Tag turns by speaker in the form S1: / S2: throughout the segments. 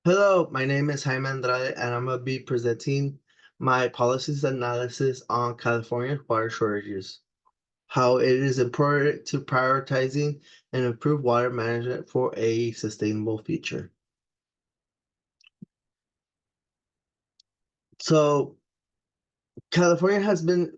S1: Hello, my name is Jaime Andrade, and I'm going to be presenting my policies analysis on California water shortages, how it is important to prioritizing and improve water management for a sustainable future. So, California has been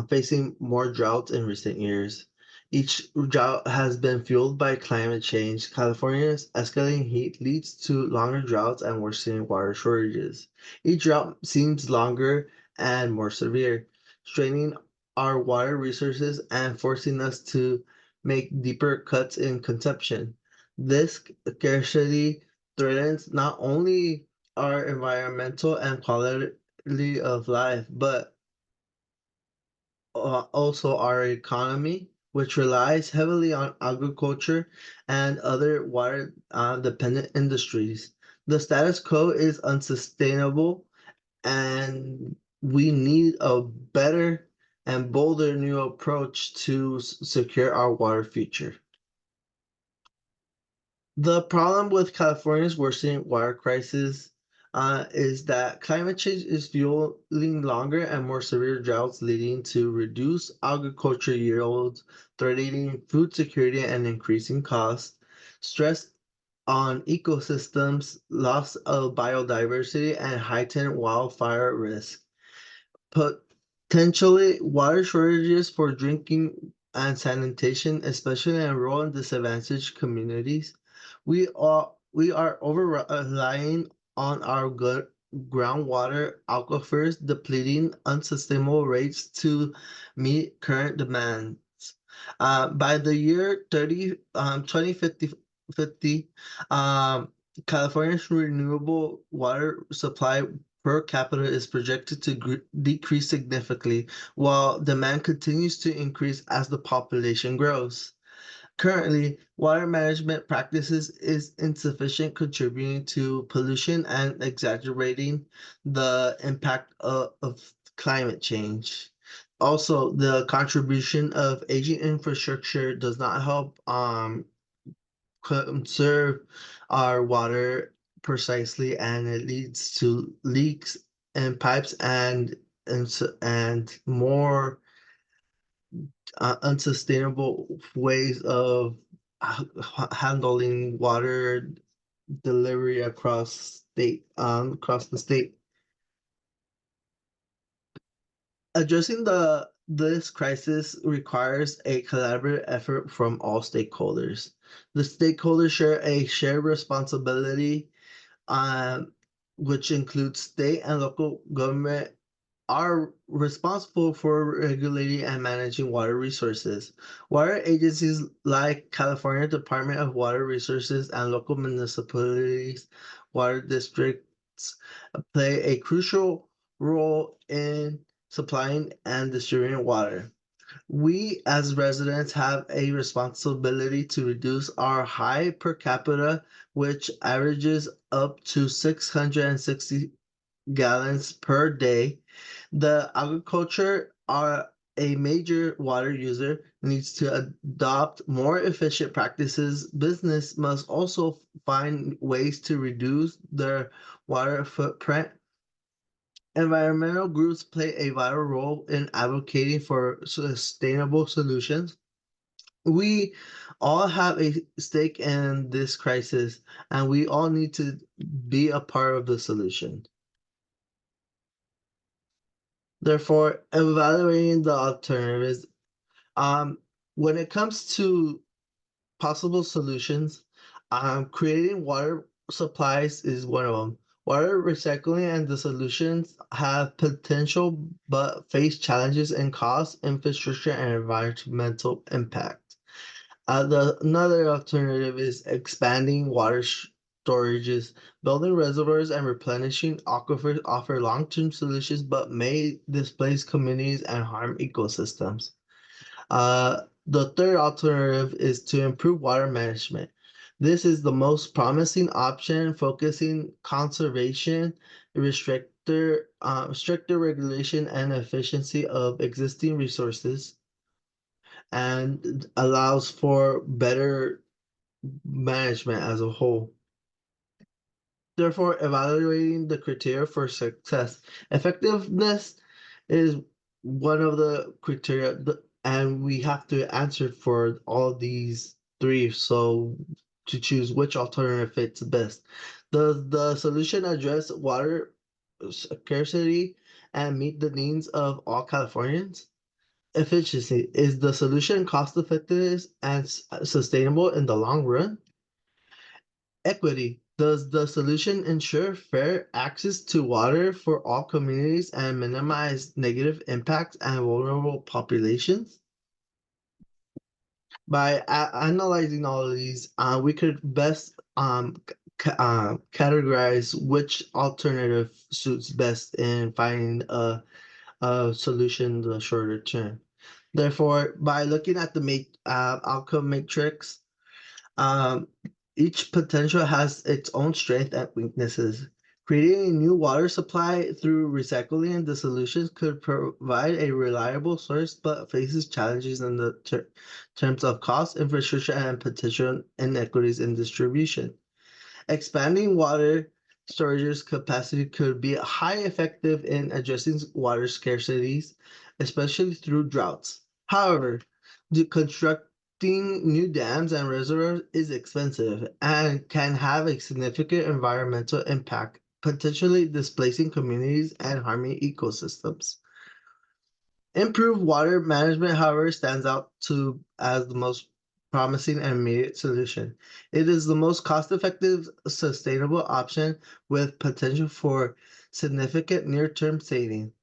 S1: facing more droughts in recent years. Each drought has been fueled by climate change. California's escalating heat leads to longer droughts and worsening water shortages. Each drought seems longer and more severe, straining our water resources and forcing us to make deeper cuts in consumption. This scarcity threatens not only our environmental and quality of life, but also our economy, which relies heavily on agriculture and other water dependent industries. The status quo is unsustainable, and we need a better and bolder new approach to secure our water future. The problem with California's worsening water crisis is that climate change is fueling longer and more severe droughts, leading to reduced agriculture yields, threatening food security and increasing costs, stress on ecosystems, loss of biodiversity, and heightened wildfire risk. Potentially, water shortages for drinking and sanitation, especially in rural and disadvantaged communities. We are over relying on our good groundwater aquifers, depleting unsustainable rates to meet current demands. By the year 2050, California's renewable water supply per capita is projected to decrease significantly, while demand continues to increase as the population grows. Currently, water management practices is insufficient, contributing to pollution and exaggerating the impact of climate change. Also, the contribution of aging infrastructure does not help conserve our water precisely, and it leads to leaks in pipes and more unsustainable ways of handling water delivery across the state. Addressing the this crisis requires a collaborative effort from all stakeholders. The stakeholders share a shared responsibility, um, which includes state and local government are responsible for regulating and managing water resources. Water agencies like California Department of Water Resources and local municipalities, water districts play a crucial role in supplying and distributing water. We as residents have a responsibility to reduce our high per capita, which averages up to 660 gallons per day. The agriculture are a major water user needs to adopt more efficient practices. Business must also find ways to reduce their water footprint. Environmental groups play a vital role in advocating for sustainable solutions. We all have a stake in this crisis, and we all need to be a part of the solution. Therefore, evaluating the alternatives, um, when it comes to possible solutions, creating water supplies is one of them. Water recycling and the solutions have potential but face challenges in cost, infrastructure, and environmental impact. Another alternative is expanding water storages. Building reservoirs and replenishing aquifers offer long-term solutions but may displace communities and harm ecosystems. The third alternative is to improve water management. This is the most promising option, focusing conservation, stricter regulation, and efficiency of existing resources, and allows for better management as a whole. Therefore, evaluating the criteria for success. Effectiveness is one of the criteria, and we have to answer for all these three. So, to choose which alternative fits best. Does the solution address water scarcity and meet the needs of all Californians? Efficiency, is the solution cost effective and sustainable in the long run? Equity, does the solution ensure fair access to water for all communities and minimize negative impacts and vulnerable populations? By analyzing all of these, we could best categorize which alternative suits best in finding a solution in the shorter term. Therefore, by looking at the outcome matrix, um, each potential has its own strengths and weaknesses. Creating a new water supply through recycling the solutions could provide a reliable source, but faces challenges in the terms of cost, infrastructure, and potential inequities in distribution. Expanding water storage capacity could be highly effective in addressing water scarcities, especially through droughts. However, constructing new dams and reservoirs is expensive and can have a significant environmental impact, potentially displacing communities and harming ecosystems. Improved water management, however, stands out as the most promising and immediate solution. It is the most cost-effective, sustainable option with potential for significant near-term saving.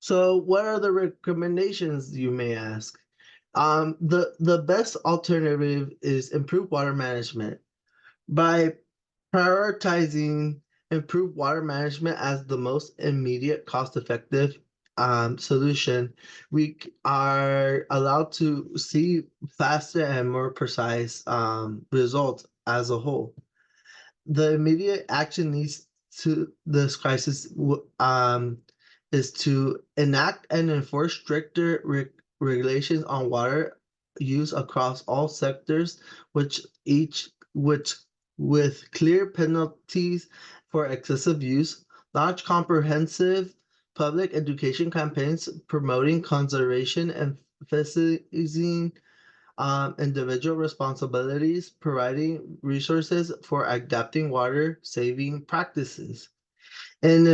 S1: So, what are the recommendations, you may ask? The best alternative is improved water management. By prioritizing improved water management as the most immediate cost-effective solution, we are allowed to see faster and more precise results as a whole. The immediate action needs to this crisis is to enact and enforce stricter regulations on water use across all sectors, which with clear penalties for excessive use, launch comprehensive public education campaigns promoting conservation and emphasizing individual responsibilities, providing resources for adapting water saving practices, and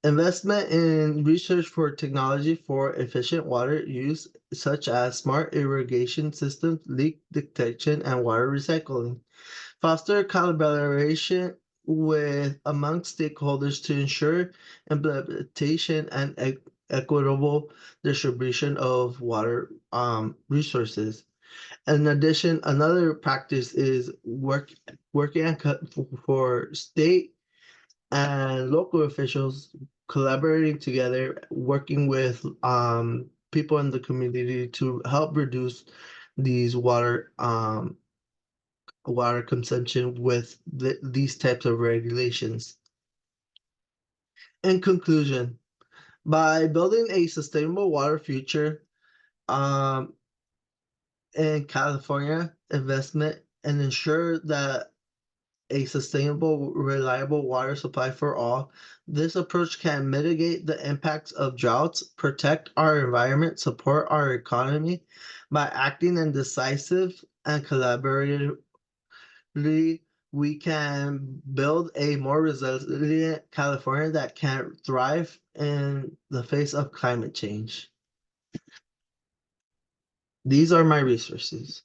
S1: investment in research for technology for efficient water use, such as smart irrigation systems, leak detection, and water recycling. Foster collaboration with among stakeholders to ensure implementation and equitable distribution of water resources. In addition, another practice is working for state and local officials collaborating together, working with people in the community to help reduce these water consumption with these types of regulations. In conclusion, by building a sustainable water future um, in California, investment and ensure that a sustainable, reliable water supply for all, this approach can mitigate the impacts of droughts, protect our environment, support our economy by acting in decisive and collaborative we can build a more resilient California that can thrive in the face of climate change. These are my resources.